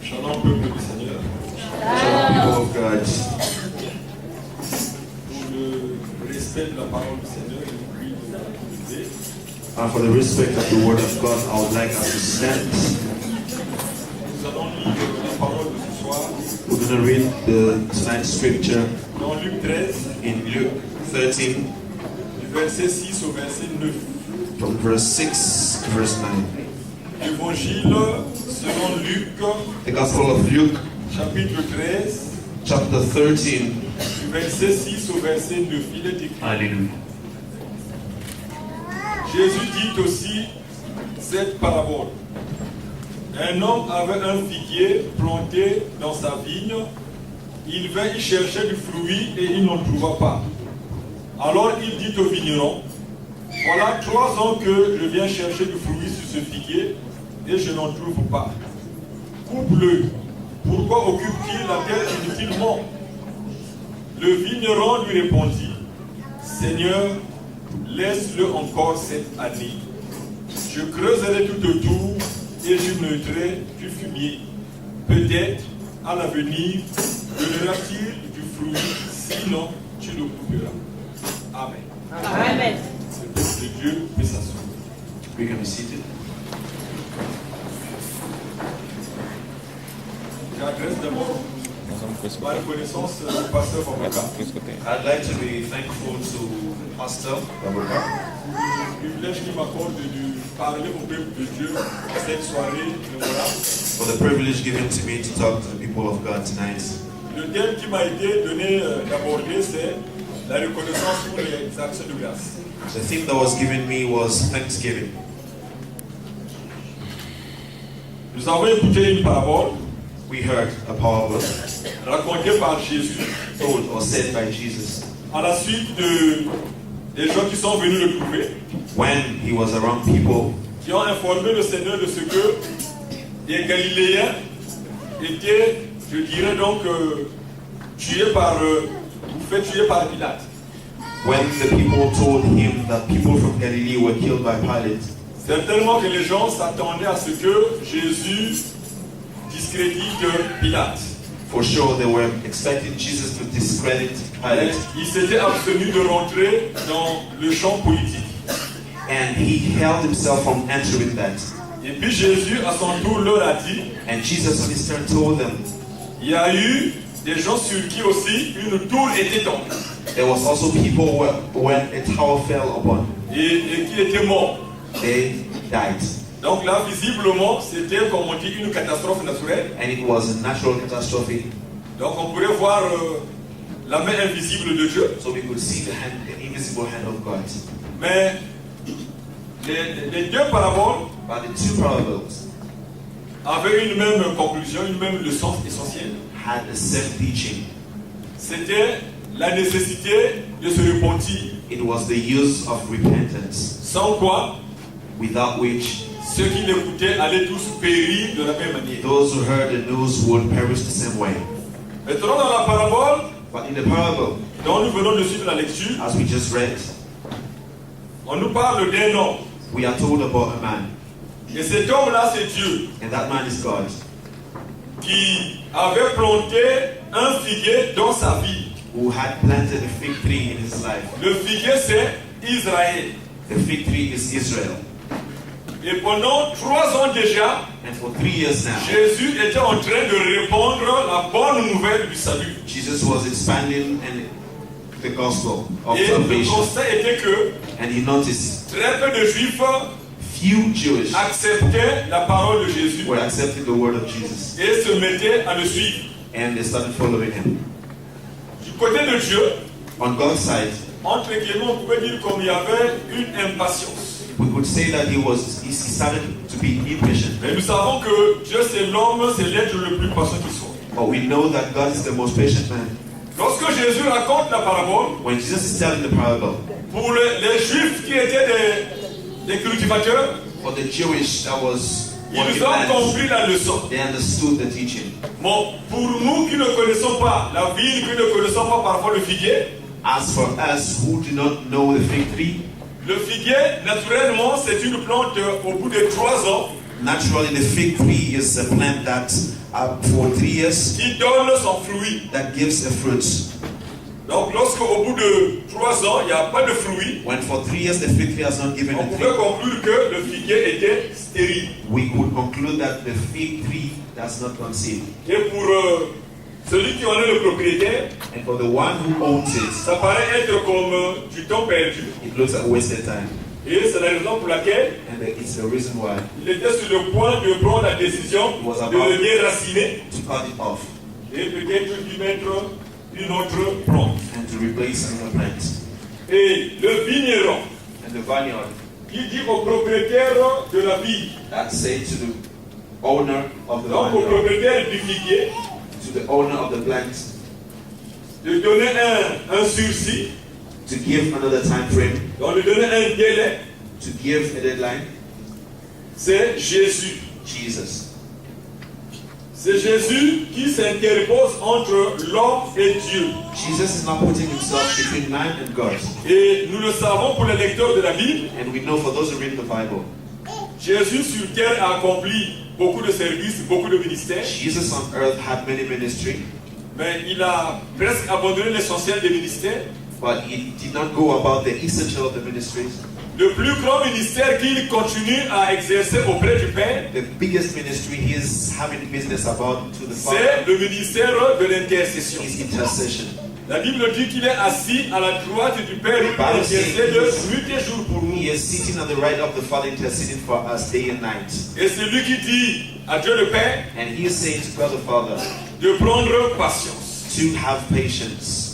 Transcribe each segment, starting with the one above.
Shalom, peuple du Seigneur. Shalom, people of God. Pour le respect de la parole du Seigneur, je vous prie de vous lever. For the respect of the word of God, I would like us to stand. Nous allons lire la parole de ce soir We're going to read tonight's scripture dans Luc 13, in Luke 13, du verset 6 au verset 9. from verse 6 to verse 9. Évangile selon Luc, The Gospel of Luke, chapitre 13, chapter 13. du verset 6 au verset 9. Il est écrit. Hallelujah. Jésus dit aussi cette parabole. Un homme avait un figuier planté dans sa vigne. Il vint y chercher du fruit et il n'en trouva pas. Alors il dit au vigneron, voilà 3 ans que je viens chercher du fruit sur ce figuier et je n'en trouve pas. Coupe-le. Pourquoi occupe-t-il la terre inutilement? Le vigneron lui répondit, Seigneur, laisse-le encore cette année. Je creuserai tout autour et je mettrai du fumier. Peut-être, à l'avenir, donnera-t-il du fruit, sinon tu le couperas. Amen. Amen. Le peuple de Dieu peut s'asseoir. We can be seated. J'adresse d'abord ma reconnaissance au pasteur Baboka. I'd like to be thankful to Pastor Baboka Le privilège qu'il m'accorde de parler au peuple de Dieu cette soirée mémorable. for the privilege given to me to talk to the people of God tonight. Le thème qui m'a été donné d'aborder, c'est la reconnaissance pour les actions de grâce. The theme that was given me was Thanksgiving. Nous avons écouté une parabole We heard a parable racontée par Jésus told or said by Jesus à la suite des gens qui sont venus le trouver, when he was around people qui ont informé le Seigneur de ce que les Galiléens étaient, je dirais donc, tués par Pilate. when the people told him that people from Galilee were killed by Pilate. Certainement que les gens s'attendaient à ce que Jésus discrédite Pilate. For sure, they were expecting Jesus to discredit Mais Pilate, il s'était abstenu de rentrer dans le champ politique. and he held himself from entering that. Et puis Jésus, à son tour, leur a dit, And Jesus, on his turn, told them il y a eu des gens sur qui aussi une tour était tombée there was also people when a tower fell upon, et qui étaient morts. they died, Donc là, visiblement, c'était, comme on dit, une catastrophe naturelle. and it was a natural catastrophe. Donc on pourrait voir la main invisible de Dieu. So we could see the invisible hand of God. Mais les deux paraboles But the two parables avaient une même conclusion, une même leçon essentielle. had the same teaching. C'était la nécessité de se repentir. It was the use of repentance, Sans quoi, without which ceux qui l'écoutaient allaient tous périr de la même manière. those who heard the news would perish the same way. Maintenant, dans la parabole But in the parable, dont nous venons de suivre la lecture, as we just read, on nous parle d'un homme. we are told about a man, Et cet homme-là, c'est Dieu, and that man is God, qui avait planté un figuier dans sa vie. who had planted a fig tree in his life. Le figuier, c'est Israël. The fig tree is Israel. Et pendant 3 ans déjà, And for 3 years now, Jésus était en train de répandre la bonne nouvelle du salut. Jesus was expanding and the gospel of Et le salvation. constat était que And he noticed très peu de Juifs few Jewish acceptaient la parole de Jésus were accepting the word of Jesus. et se mettaient à le suivre. And they started following him. Du côté de Dieu, On God's side, entre guillemets, on pouvait dire comme il y avait une impatience. we could say that he started to be impatient. Mais nous savons que Dieu c'est l'homme, c'est l'être le plus patient qui soit. But we know that God is the most patient man. Lorsque Jésus raconte la parabole, When Jesus is telling the parable, pour les Juifs qui étaient des cultivateurs, for the Jewish that was ils working ont land, compris la leçon. they understood the teaching. Bon, pour nous qui ne connaissons pas la vigne, qui ne connaissons pas parfois le figuier, As for us who do not know the fig tree, le figuier, naturellement, c'est une plante au bout de 3 ans naturally the fig tree is a plant that for 3 years qui donne son fruit. that gives a fruit. Donc, lorsque au bout de 3 ans, il n'y a pas de fruit, When for 3 years the fig tree has not given on a pouvait fig, conclure que le figuier était stérile. we could conclude that the fig tree does not conceive. Et pour celui qui en est le propriétaire, And for the one who owns it, ça paraît être comme du temps perdu. it looks like wasted time. Et c'est la raison pour laquelle And it's the reason why il était sur le point de prendre la décision de le déraciner to cut it off et peut-être d'y mettre une autre plante. and to replace another plant. Et le vigneron, And the vineyard qui dit au propriétaire de la vigne, that said to the owner of the donc au vineyard, propriétaire du figuier, to the owner of the plant, de donner un sursis, to give another time frame, donc de donner un délai, to give a deadline. c'est Jésus. Jesus. C'est Jésus qui s'interpose entre l'homme et Dieu. Jesus is not putting himself between man and God. Et nous le savons pour les lecteurs de la Bible, And we know for those who read the Bible, Jésus sur terre a accompli beaucoup de services, beaucoup de ministères, Jesus on earth had many ministry, mais il a presque abandonné l'essentiel des ministères. but he did not go about the essential of the ministries. Le plus grand ministère qu'il continue à exercer auprès du Père, The biggest ministry he is having business about to the c'est Father le ministère de l'intercession. is intercession. La Bible dit qu'il est assis à la droite du Père et intercède nuit et jour pour nous. He is sitting on the right of the Father interceding for us day and night. Et c'est lui qui dit à Dieu le Père And he is saying to God the Father de prendre patience. to have patience.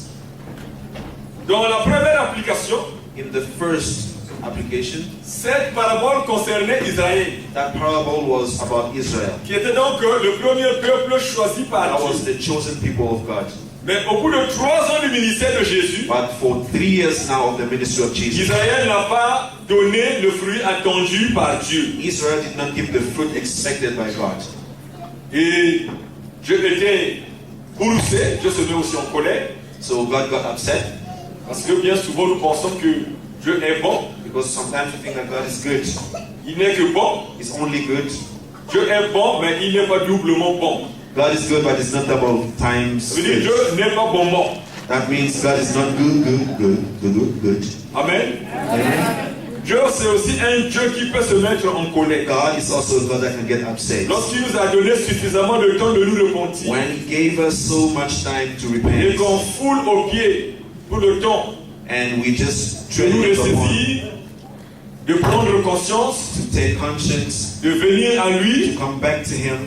Dans la première application, In the first application, cette parabole concernait Israël, that parable was about Israel. qui était donc le premier peuple choisi par That was Dieu. the chosen people of God. Mais au bout de 3 ans du ministère de Jésus, But for 3 years now of the ministry of Jesus, Israël n'a pas donné le fruit attendu par Dieu. Israel did not give the fruit expected by God. Et Dieu était courroucé, Dieu se met aussi en colère, So God got upset parce que bien souvent nous pensons que Dieu est bon, because sometimes we think that God is good. il n'est que bon. He's only good. Dieu est bon, mais il n'est pas doublement bon. God is good, but it's not double times Ça veut dire good. Dieu n'est pas bonbon. That means God is not good. Amen. Amen. Dieu c'est aussi un Dieu qui peut se mettre en colère. God is also a God that can get upset. Lorsqu'il nous a donné suffisamment de temps de nous repentir When He gave us so much time to et repent, qu'on foule aux pieds pour le temps and we just de nous tread it upon, ressaisir, de prendre conscience, to take conscience, de venir à lui, to come back to Him,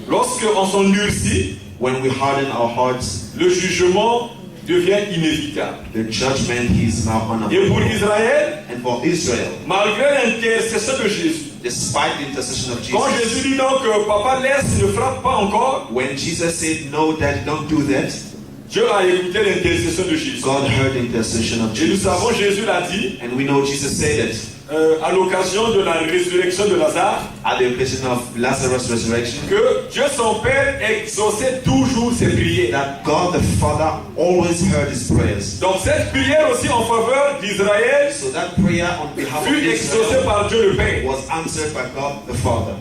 lorsqu'on s'endurcit, when we harden our hearts, le jugement devient inévitable. the judgment is now on Et pour us. Israël, And for Israel, malgré l'intercession de Jésus, despite the intercession of quand Jesus, Jésus dit donc papa laisse, ne frappe pas encore, when Jesus said, "No, Dad, don't do that," Dieu a écouté l'intercession de Jésus. God heard the intercession of Et nous Jesus. savons, Jésus l'a dit, And we know Jesus said it à l'occasion de la résurrection de Lazare, at the occasion of Lazarus' resurrection, que Dieu son Père exauçait toujours ses prières. that God the Father always heard his prayers. Donc cette prière aussi en faveur d'Israël So that prayer on behalf of fut exaucée Israel par Dieu le Père. was answered by God the Father.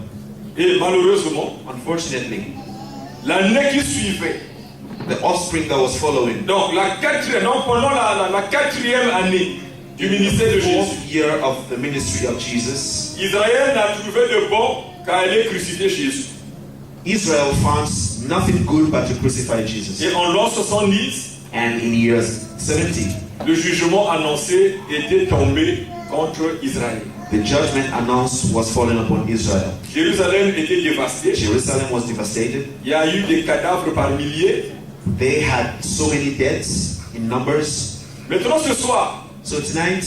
Et malheureusement, Unfortunately, l'année qui suivait, the offspring that was following, donc la quatrième, non, pendant la quatrième année du ministère de the Jésus, fourth year of the ministry of Jesus, Israël n'a trouvé de bon qu'à aller crucifier Jésus. Israel found nothing good but to crucify Jesus. Et en l'an 70, And in year 70, le jugement annoncé était tombé contre Israël. the judgment announced was fallen upon Israel. Jérusalem était dévastée. Jerusalem was devastated. Il y a eu des cadavres par milliers. They had so many deaths in numbers. Maintenant ce soir, So tonight,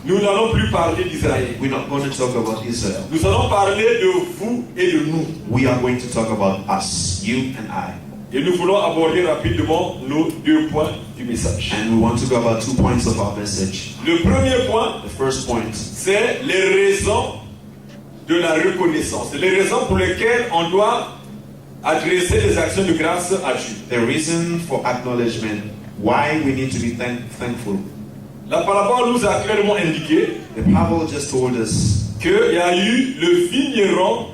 nous n'allons plus parler d'Israël. we're not going to talk about Israel. Nous allons parler de vous et de nous. We are going to talk about us, you and I. Et nous voulons aborder rapidement nos 2 points du message. And we want to go about 2 points of our message. Le premier point, The first point c'est les raisons de la reconnaissance. Les raisons pour lesquelles on doit adresser les actions de grâce à Dieu. the reason for acknowledgement, why we need to be thankful. La parabole nous a clairement indiqué The parable just told us qu'il y a eu le vigneron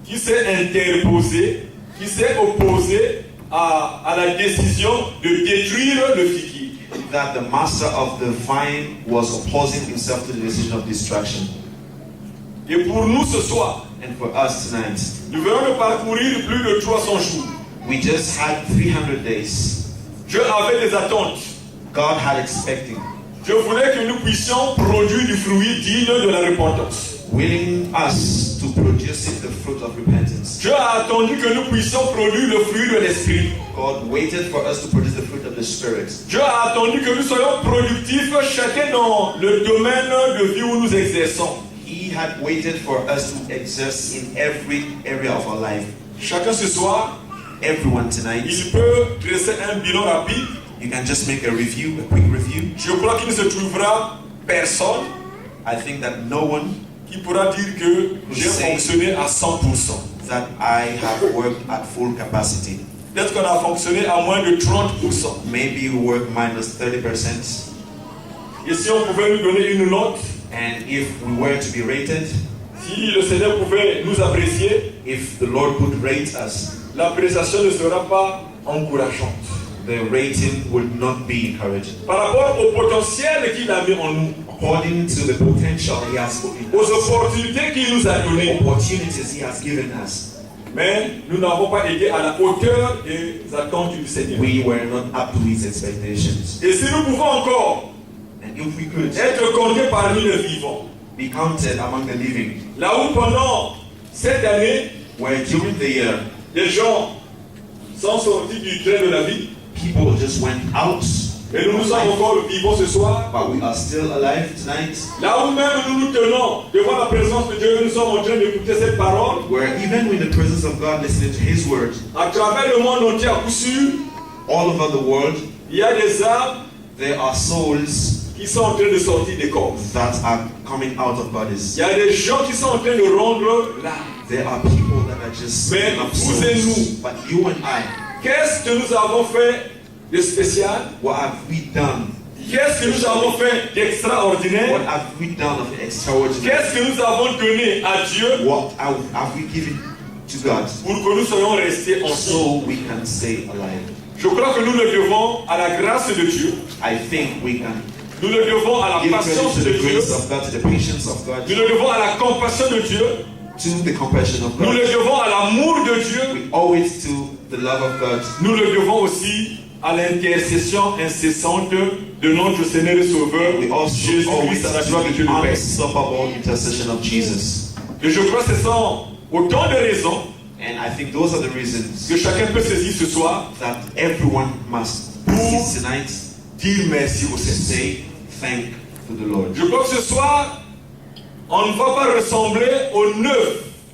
qui s'est interposé, qui s'est opposé à la décision de détruire le figuier. that the master of the vine was opposing himself to the decision of destruction. Et pour nous ce soir, And for us tonight, nous venons de parcourir plus de 300 jours. we just had 300 days. Dieu avait des attentes. God had expecting, Je voulais que nous puissions produire du fruit digne de la repentance. willing us to produce it, the fruit of repentance. Dieu a attendu que nous puissions produire le fruit de l'esprit. God waited for us to produce the fruit of the Spirit. Dieu a attendu que nous soyons productifs chacun dans le domaine de vie où nous exerçons. He had waited for us to exist in every area of our life. Chacun ce soir, Everyone tonight, il peut dresser un bilan rapide. you can just make a review, a quick review. Je crois qu'il ne se trouvera personne I think that no one qui pourra dire que j'ai fonctionné à 100%. that I have worked at full capacity. Peut-être qu'on a fonctionné à moins de 30%. Maybe we work minus 30%. Et si on pouvait nous donner une note, And if we were to be rated, si le Seigneur pouvait nous apprécier, if the Lord could rate us, l'appréciation ne sera pas encourageante. the rating would not be encouraging. Par rapport au potentiel qu'il a mis en nous, According to the potential He has put in aux us, opportunités qu'il nous a the données. opportunities He has given us, Mais nous n'avons pas été à la hauteur des attentes du Seigneur. we were not up to His expectations. Et si nous pouvons encore And if we could être comptés parmi les vivants, be counted among the living, là où pendant cette année, where during the year les gens sont sortis du train de la vie, people just went out, et nous sommes encore vivants ce soir, but we are still alive tonight, là où même nous nous tenons devant la présence de Dieu, nous sommes en train d'écouter cette parole, where even in the presence of God, listening to His word, à travers le monde entier à coup sûr, all over the world, il y a des âmes there are souls qui sont en train de sortir des corps. that are coming out of bodies. Il y a des gens qui sont en train de rendre l'âme. There are people that are just Mais up vous et nous, souls. But you and I, qu'est-ce que nous avons fait de spécial? what have we done? Qu'est-ce que nous avons fait What d'extraordinaire? have we done of extraordinary? Qu'est-ce que nous avons donné à Dieu What have we given to God pour que nous soyons restés ensemble? so we can stay alive? Je crois que nous le devons à la grâce de Dieu. I think we can Nous le devons à la give credit patience to de the Dieu. grace of God, to the patience of God, Nous le devons à la compassion de Dieu. to the compassion of Nous le God. devons à l'amour de Dieu. We owe it to the love of God. Nous le devons aussi à l'intercession incessante de notre Seigneur et Sauveur We also owe Jésus-Christ it à la gloire de Dieu to le the Père. unstoppable intercession of Jesus. Et je crois que ce sont autant de raisons And I think those are the reasons que chacun peut saisir ce soir that everyone must seize tonight dire merci au to Seigneur. say thank to the Lord. Je crois que ce soir, on ne va pas ressembler aux 9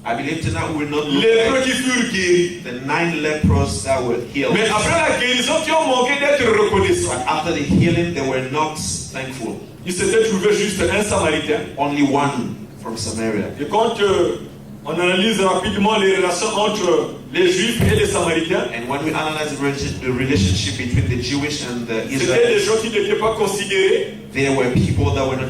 I believe tonight we will not look lépreux like qui furent guéris. the 9 lepers that were healed. Mais après la guérison, qui ont manqué d'être reconnaissants. But after the healing, they were not thankful. Il s'était trouvé juste un Samaritain. Only one from Samaria. Et quand on analyse rapidement les relations entre les Juifs et les Samaritains, And when we analyze the relationship between the Jewish and the c'était des Israelites, gens qui n'étaient pas considérés. there were people that were not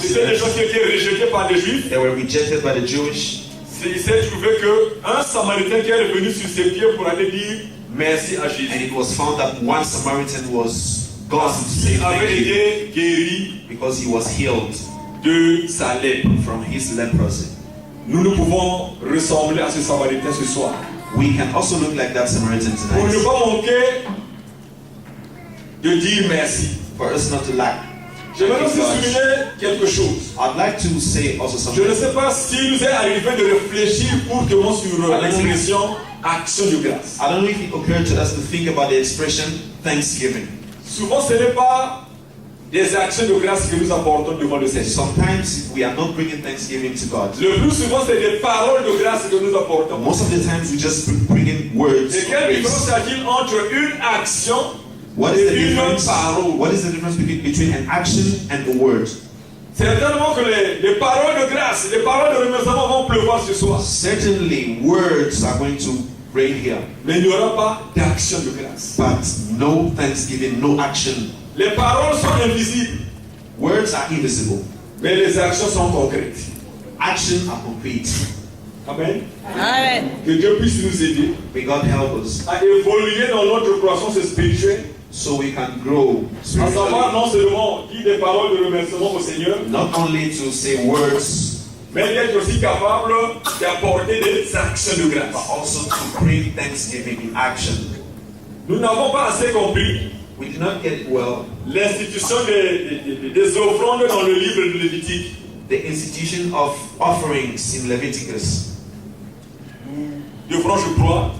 C'était des considered. gens qui étaient rejetés par les Juifs. They were rejected by the Jewish. Il s'est trouvé qu'un Samaritain qui est revenu sur ses pieds pour aller dire merci à And Jésus. it was found that one Samaritan was gone to say Il avait thank you été guéri because he was healed de sa lèpre. from his leprosy. Nous pouvons ressembler à ce Samaritain ce soir. We can also look like that Samaritan Pour ne tonight. pas manquer de dire merci. for us not to lack. J'aimerais aussi Thank you, God. souligner quelque chose. I'd like to say also Je ne something. sais pas s'il nous est arrivé de réfléchir courtement sur l'expression action de grâce. I don't know if it occurred to us to think about the expression thanksgiving. Souvent, ce n'est pas des actions de grâce que nous apportons devant le Seigneur. Sometimes we are not bringing thanksgiving to God. Le plus souvent, c'est des paroles de grâce que nous apportons. Most of the times we just bring in words. Et of quelle grace. différence y a-t-il entre une action What is the et une difference? parole? What is the difference between an action and a word? Certainement que les paroles de grâce, les paroles de remerciement vont pleuvoir ce soir. Certainly, words are going to rain here, Mais il n'y aura pas d'action de grâce. but no thanksgiving, no action. Les paroles sont invisibles, Words are invisible. mais les actions sont concrètes. Actions are concrete. Amen. Amen. Que Dieu puisse nous aider May God help us à évoluer dans notre croissance spirituelle, so we can grow à savoir spiritually. non seulement dire des paroles de remerciement au Seigneur, Not only to say words, mais d'être aussi capable d'apporter des actions de but grâce. also to bring thanksgiving in action. Nous n'avons pas assez compris We did not get it well. l'institution des offrandes dans le livre de Lévitique. The institution of offerings in Leviticus. Nous devrons, je crois,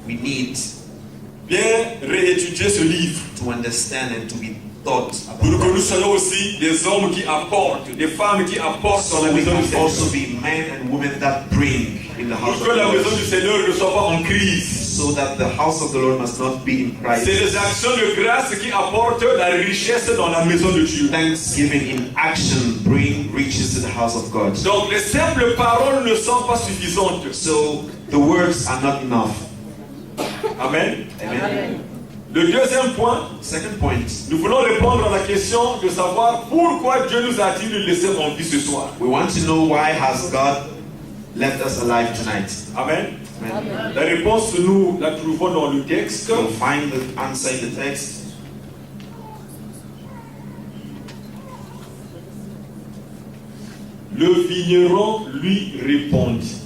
We need bien réétudier ce livre to understand and to be taught pour que about nous soyons aussi des hommes qui apportent, des femmes qui apportent dans so la we maison du can also Seigneur. be men and women that bring in the house Pour of que la the maison Lord, du Seigneur ne soit pas en crise. so that the house of the Lord must not be in C'est crisis. les actions de grâce qui apportent la richesse dans la maison de Dieu. Thanksgiving in action bring riches to the house of God. Donc les simples paroles ne sont pas suffisantes. So the words are not enough. Amen. Amen. Le deuxième point, Second point, nous voulons répondre à la question de savoir pourquoi Dieu nous a-t-il laissé en vie ce soir. we want to know why has God left us alive tonight. Amen. Amen. La réponse, nous la trouvons dans le texte. We'll find the answer in the text. Le vigneron lui répondit: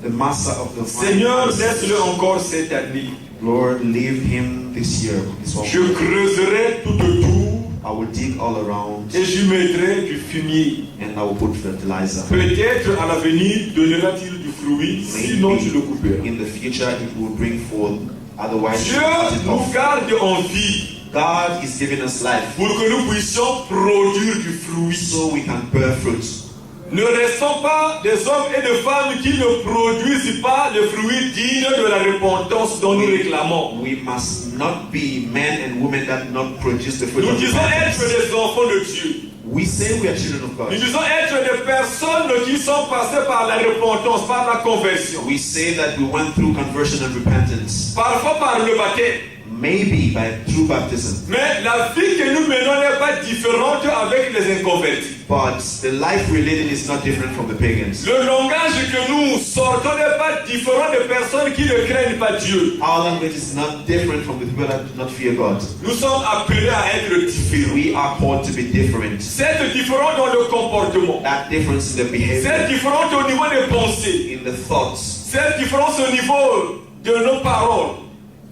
The master of the vine Seigneur, answered, laisse-le encore cette année. Lord, leave him this year. This one. Je creuserai tout autour I will dig all around et j'y mettrai du fumier. and I will put fertilizer. Peut-être à l'avenir donnera-t-il du fruit, sinon tu le couperas. In the future it will bring forth, otherwise you Dieu will cut it nous off. garde en vie God is giving us life pour que nous puissions produire du fruit. so we can bear fruit. Ne restons pas des hommes et des femmes qui ne produisent pas le fruit digne de la repentance dont nous réclamons. We must not be men and women that not produce the fruit Nous of disons être repentance. des enfants de Dieu. We say we are children of Nous God. disons être des personnes qui sont passées par la repentance, par la conversion. We say that we went through conversion and repentance, Parfois par le baptême. maybe through baptism. Mais la vie que nous menons n'est pas différente avec les inconvertis. But the life we're living is not different from the pagans. Le langage que nous sortons n'est pas différent des personnes qui ne craignent pas Dieu. Our language is not different from the people that do not fear God. Nous sommes appelés à être différents. We are called to be different. C'est différent dans le comportement. That difference in the C'est behavior, différent au niveau des pensées. in the thoughts, C'est différent au niveau de nos paroles.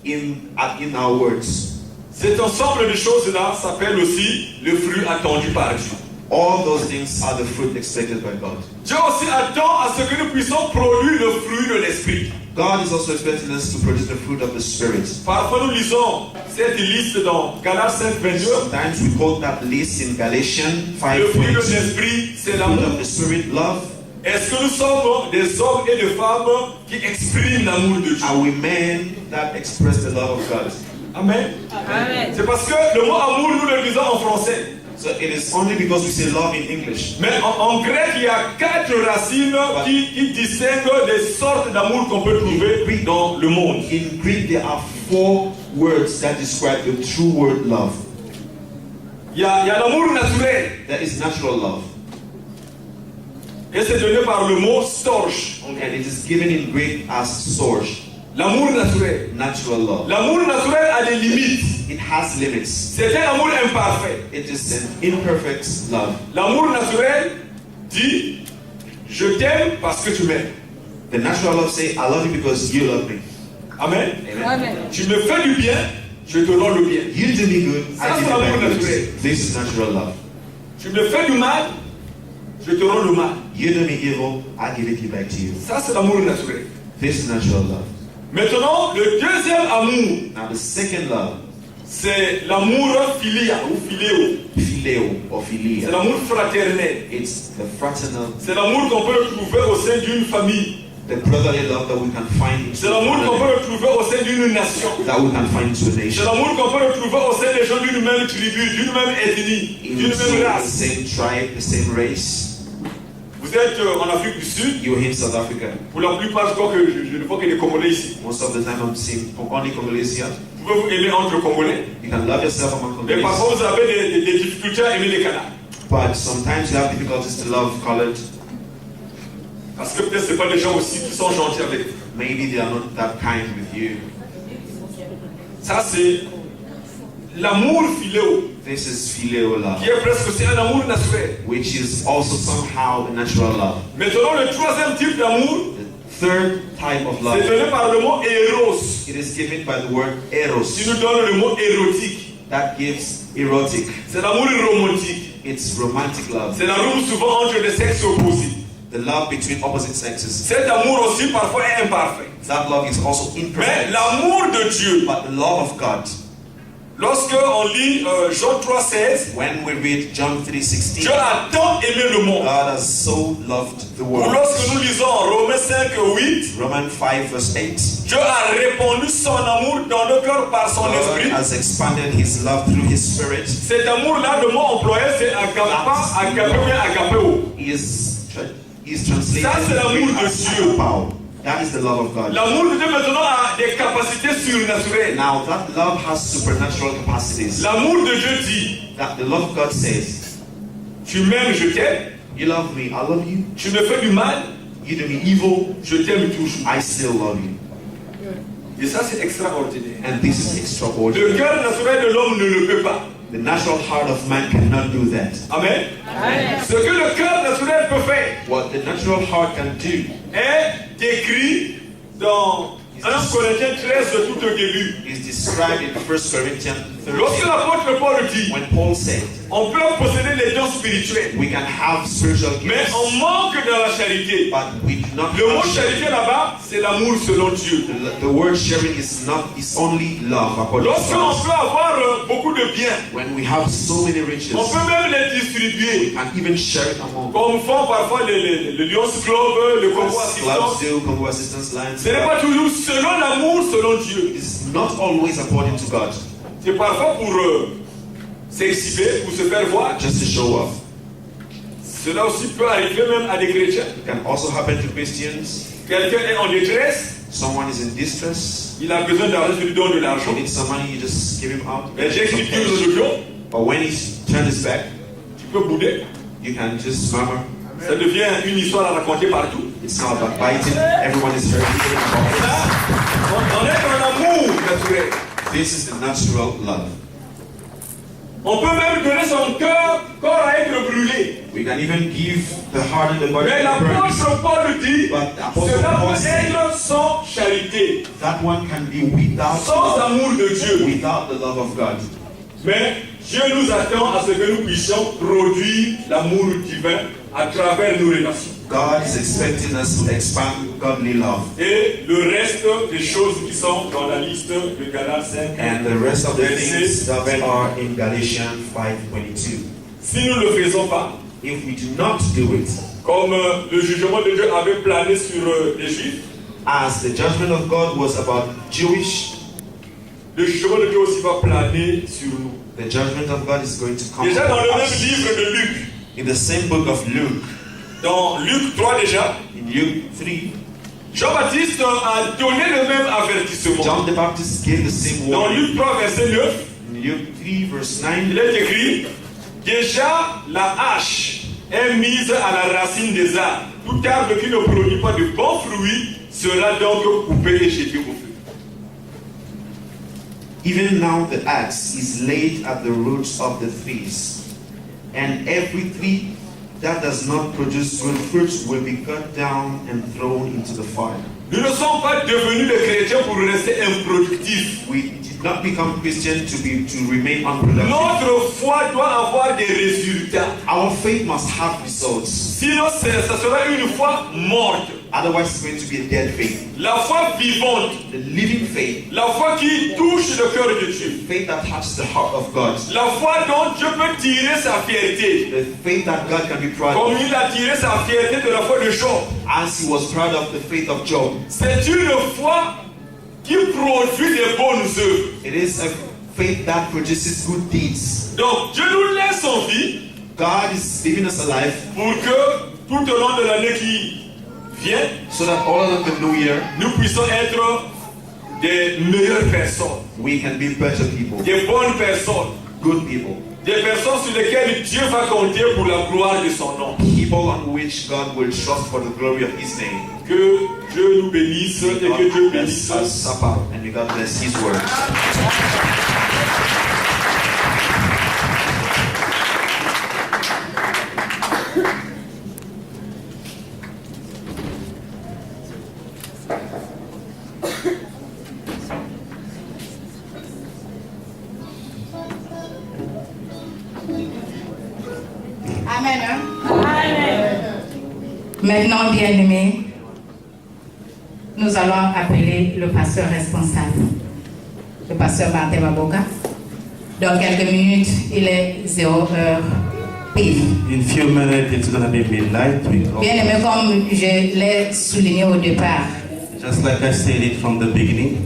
in our words. Cet ensemble de choses-là s'appelle aussi le fruit attendu par Dieu. All those things are the fruit expected by God. Dieu aussi attend à ce que nous puissions produire le fruit de l'esprit. God is also expecting us to produce the fruit of the Spirit. Parfois nous lisons cette liste dans Galates 5:22. Sometimes we quote that list in Galatians Le fruit de 5:22. l'esprit, c'est Fruit l'amour. of the Spirit, love. Est-ce que nous sommes des hommes et des femmes qui expriment l'amour de Dieu? Are we men that express the love of God? Amen. Amen. C'est parce que le mot amour, nous le disons en français. So it is only because we say love in English. Mais en grec, il y a 4 racines qui distinguent les sortes d'amour qu'on peut trouver dans le monde. In Greek, there are 4 words that describe the true word love. Il y a l'amour naturel. There is natural love, Et c'est donné par le mot storge. and it is given in Greek as storge, L'amour naturel. natural love. L'amour naturel a des limites. It has limits. C'est un amour imparfait. It is an imperfect love. L'amour naturel dit je t'aime parce que tu m'aimes. The natural love say, I love you because you love me. Amen. Amen. Amen. Tu me fais du bien je te rends le bien. You do me good, Ça, I c'est give l'amour you back naturel. good. This is natural love. Tu me fais du mal, je te rends le mal. You do me evil, I give it back to you. Ça, c'est l'amour naturel. This is natural love. Maintenant, le deuxième amour, Now the second love, c'est l'amour philia ou philéo. phileo or C'est philia. l'amour fraternel. It's the fraternal, C'est l'amour qu'on peut retrouver au sein d'une famille. the brotherly love that we can find C'est l'amour qu'on peut retrouver au sein d'une nation. that we can find into a C'est nation. l'amour qu'on peut retrouver au sein des gens d'une même tribu, d'une même ethnie, d'une It's même the race. same tribe, the same race. Vous êtes en Afrique du Sud. You're in South Africa. Pour la plupart, je crois que je ne vois que des Congolais ici. Most of the time I'm seeing only Congolese here. Vous pouvez vous aimer entre Congolais. You can love yourself among Mais Congolese. parfois, vous avez des difficultés à aimer les Canards. But sometimes you have difficulties to love colored. Parce que peut-être ce pas des gens aussi qui sont gentils avec vous. Maybe they are not that kind with you. Ça, c'est l'amour philéo, This is phileo love, qui est presque aussi un amour naturel. which is also somehow a natural love. Maintenant, le troisième type d'amour, The third type of c'est love, donné par le mot éros, it is given by the word qui eros. nous donne le mot érotique. That gives erotic. C'est l'amour romantique. It's romantic love. C'est l'amour souvent entre des sexes opposés. The love between opposite sexes. Cet amour aussi parfois est imparfait. That love is also Mais imperfect. l'amour de Dieu, But the love of God, lorsque on lit Jean 3,16, when we read John 3:16, Dieu a tant aimé le monde. God has so loved the Ou world. lorsque nous lisons Romains 5,8, Romans 5 verse 8. Dieu a répandu son amour dans nos cœurs par son God esprit. has expanded His love through His Spirit. Cet amour-là, le mot employé, c'est agapa, agapé ou bien agapéo. He is translated Ça, c'est l'amour de as Dieu. agapao. That is the love of God. L'amour de Dieu maintenant a des capacités surnaturelles. Now that love has supernatural capacities. L'amour de Dieu dit, That the love of God says, tu m'aimes, je t'aime. you love me, I love you. Tu me fais du mal, You do me evil, je t'aime toujours. I still love you. Et ça, c'est extraordinaire. And this is Le extraordinary. cœur naturel de l'homme ne le peut pas. The natural heart of man cannot do that. Amen. Ce que le cœur naturel peut faire What the natural heart can do est décrit dans 1 Corinthiens 13 de tout au début. is described in 1 Corinthians Lorsque 13. l'apôtre Paul dit, When Paul said, on peut posséder les dons spirituels, we can have spiritual mais gifts, on manque dans la charité. but we do not Le mot have charité charity. là-bas, c'est l'amour selon Dieu. The word sharing is only love according to Lorsqu'on God. peut avoir beaucoup de biens, When we have so many riches, on peut même les we distribuer. can even share it among Comme font parfois le Lions Club, le Congo us. Clubs Assistance. do, Congo Assistance Lines. Ce n'est pas toujours selon l'amour, selon Dieu. It's not always according to God, C'est parfois pour s'exhiber, pour se faire voir. just to show off. Cela aussi peut arriver même à des chrétiens. It can also happen to Christians. Quelqu'un est en détresse, Someone is in distress, il a besoin d'argent, je lui donne de l'argent. he needs some money, you just give him out. Mais j'explique le lion, But when he's turned his back, tu peux bouder. you can just murmur. Ça devient une histoire à raconter partout. It's not about biting. Everyone is hurting about Là, on est dans l'amour naturel. it. This is the natural love. On peut même donner son corps à être brûlé. We can even give the heart and the body Mais to burn. l'apôtre Paul dit, But the Apostle cela Paul peut said, être sans charité, that one can be without sans love, amour de Dieu. without the love of God. Mais Dieu nous attend à ce que nous puissions produire l'amour divin à travers nos relations. God is expecting us to expand godly love. Et le reste des choses qui sont dans la liste de Galates 5. And the rest of the things that are in Galatians 5:22. Si nous ne le faisons pas, If we do not do it, comme le jugement de Dieu avait plané sur les Juifs, as the judgment of God was about Jewish, le jugement de Dieu aussi va planer sur nous. the judgment of God is going to come Déjà dans le upon même us. livre de Luc, In the same book of Luke, dans Luc 3 déjà, in Luke 3, Jean-Baptiste a donné le même avertissement. John the Baptist gave the same Dans warning. Luc 3 verset 9, In Luke 3 verse il 9, est écrit, déjà la hache est mise à la racine des arbres. Tout arbre qui ne produit pas de bons fruits sera donc coupé et jeté au feu. even now the axe is laid at the roots of the trees, and every tree that does not produce good fruits will be cut down and thrown into the fire. Nous ne sommes pas devenus des chrétiens pour rester improductifs. We did not become Christian to remain unproductive. Notre foi doit avoir des résultats. Our faith must have results. Sinon, ça sera une foi morte. Otherwise, it's going to be a dead faith. La foi vivante. The living faith. La foi qui touche le cœur de Dieu. Faith that touches the heart of God. La foi dont Dieu peut tirer sa fierté. The faith that God can be proud Comme of. il a tiré sa fierté de la foi de Job. As he was proud of the faith of Job. C'est une foi qui produit des bonnes œuvres. It is a faith that produces good deeds. Donc Dieu nous laisse en vie. God is leaving us alive pour que tout au long de l'année qui vient, so that all of the new year nous puissions être des meilleures personnes. We can be better people. Des bonnes personnes. Good people. Des personnes sur lesquelles Dieu va compter pour la gloire de son nom. People on which God will trust for the glory of His name. Que Dieu nous bénisse et que Dieu bénisse sa parole. And may God bless His word. Amen. Amen. Maintenant, bien-aimés, nous allons appeler le pasteur responsable, le pasteur Martin Baboka. Dans quelques minutes, il est 0h pile. In few minutes, it's going to be midnight. Bien-aimés, comme je l'ai souligné au départ, just like I stated from the beginning,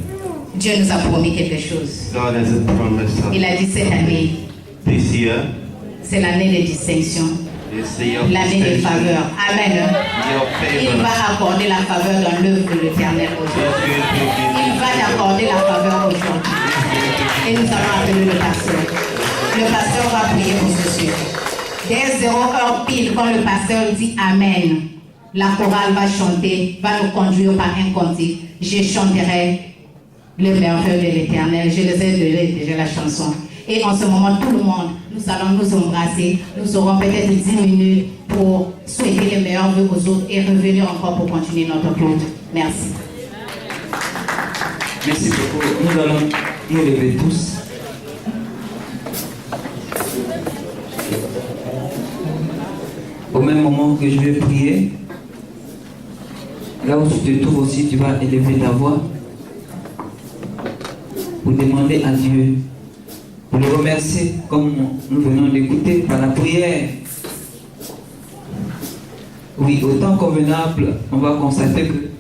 Dieu nous a promis quelque chose. God has promised us. Il a dit cette année, This year, c'est l'année de distinction, is the year of l'année de distinction. faveur. Amen. Year of Il favor. va accorder la faveur dans l'œuvre de l'Éternel aujourd'hui. Il va t'accorder la faveur aujourd'hui. Et nous allons appeler le pasteur. Le pasteur va prier pour ceci. Dès 0h pile, quand le pasteur dit Amen, la chorale va chanter, va nous conduire par un cantique. Je chanterai les merveilles de l'Éternel. Je les ai donné déjà la chanson. Et en ce moment, tout le monde, nous allons nous embrasser. Nous aurons peut-être 10 minutes pour souhaiter les meilleurs vœux aux autres et revenir encore pour continuer notre culte. Merci. Merci beaucoup. Nous allons nous lever tous. Au même moment que je vais prier, là où tu te trouves aussi, tu vas élever ta voix pour demander à Dieu, pour le remercier comme nous venons d'écouter par la prière. Oui, au temps convenable, on va constater que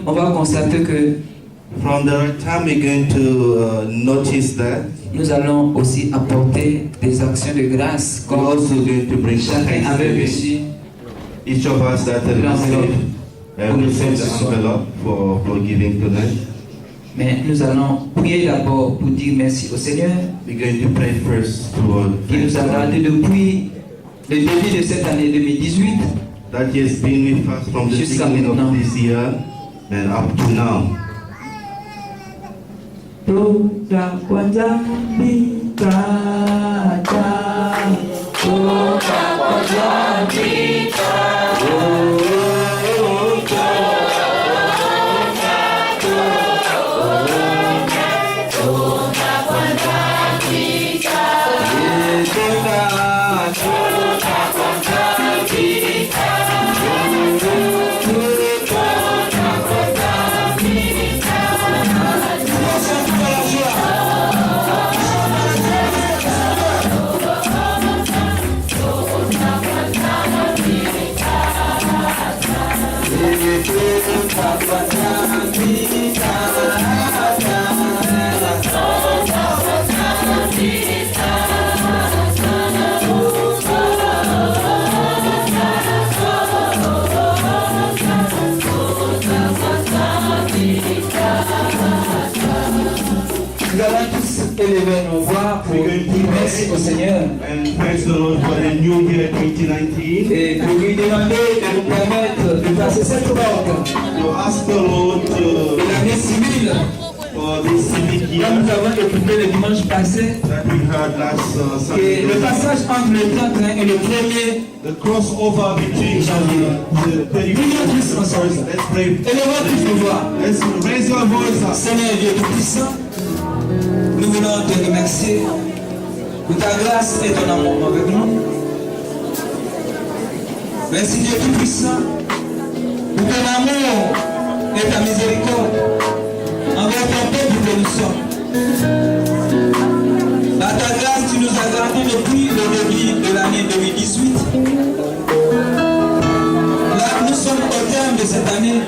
on va constater que From the time we're going to notice that, nous allons aussi apporter des actions de grâce we're comme also going to bring chacun avait thanksgiving. reçu. Each of us that have received the envelope for giving tonight. Mais nous allons prier d'abord pour dire merci au Seigneur We're going to pray first to qui nous a gardés depuis le début de cette année 2018 that He has been with us from the Jusqu'à beginning maintenant. of this year and up to now. toka kwanza mbikaja toka kwanza Nous allons tous élever nos voix pour dire merci au Seigneur And praise the Lord for the new year 2019. et pour lui demander de nous permettre de passer cette porte To ask the Lord de l'année civile for for this civic year Comme nous avons écouté le dimanche passé, that we heard last que Sunday. le passage entre le 31 et le 1er The crossover between the 31st and first. Let's pray. élevons tous nos voix. Let's raise your voice up. Seigneur Dieu Tout-Puissant, nous voulons te remercier pour ta grâce et ton amour avec nous. Merci Dieu Tout-Puissant pour ton amour et ta miséricorde envers ton peuple que nous sommes. Par ta grâce, tu nous as gardés depuis le début de l'année 2018. Là, nous sommes au terme de cette année.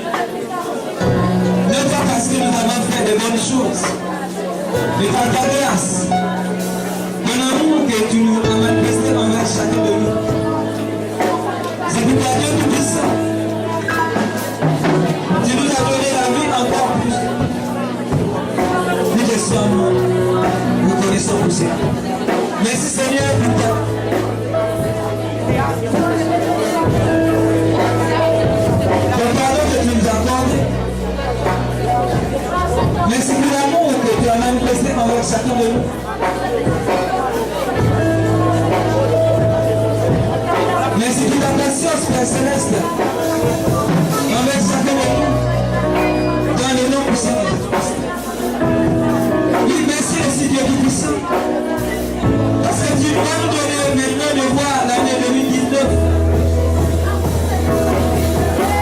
Non pas parce que nous avons fait de bonnes choses, mais par ta grâce, ton amour que tu nous as manifesté envers chacun de nous. C'est pourquoi Dieu Tout-Puissant, tu nous as donné la vie encore plus. Nous te sommes reconnaissants pour cela. Merci Seigneur pour ta pardon que tu nous accordes. Merci pour l'amour que tu as manifesté envers chacun de nous. Merci pour ta patience, Père Céleste, envers chacun de nous, dans le nom puissant de Jésus-Christ. Oui, merci aussi Dieu Tout-Puissant, parce que tu vas nous donner maintenant de voir l'année 2019.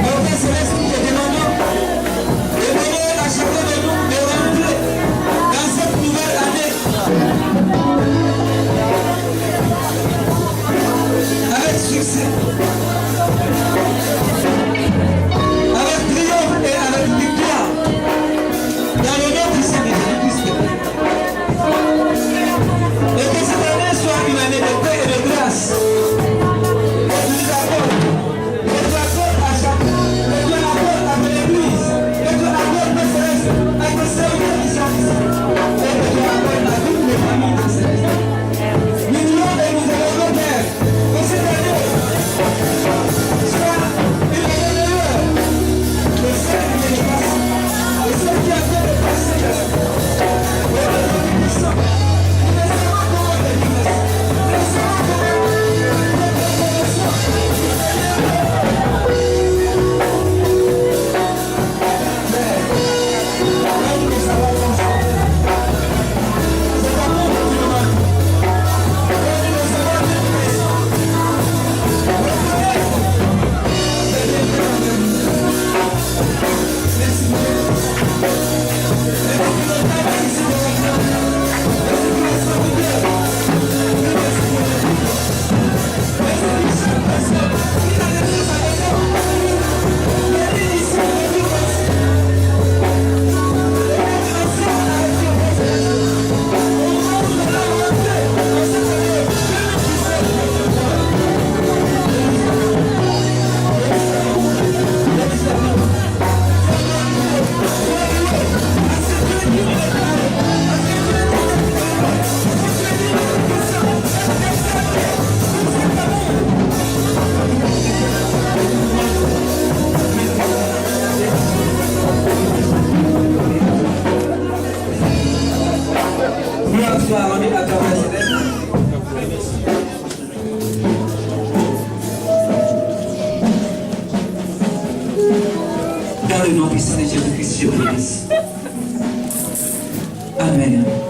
Mon Père Céleste, nous te demandons de donner à chacun de nous de rentrer dans cette nouvelle année avec succès, avec triomphe et avec victoire, dans le nom puissant de Jésus-Christ. Et que cette année soit une année de paix et de grâce. Que tu nous accordes, que tu accordes à chacun, que tu accordes à l'Église, que tu accordes Père Céleste à tes serviteurs qui sont ici, et que tu accordes à toutes les familles de Céleste. Nous voulons et nous allons Père, que cette année soit une année meilleure que celle qui est passée, que celle qui a fait le passé. Et que Dieu Tout-Puissant, nous laissons encore des grâces, nous laissons encore dans le nom puissant de Jésus-Christ, je vous bénisse. Amen.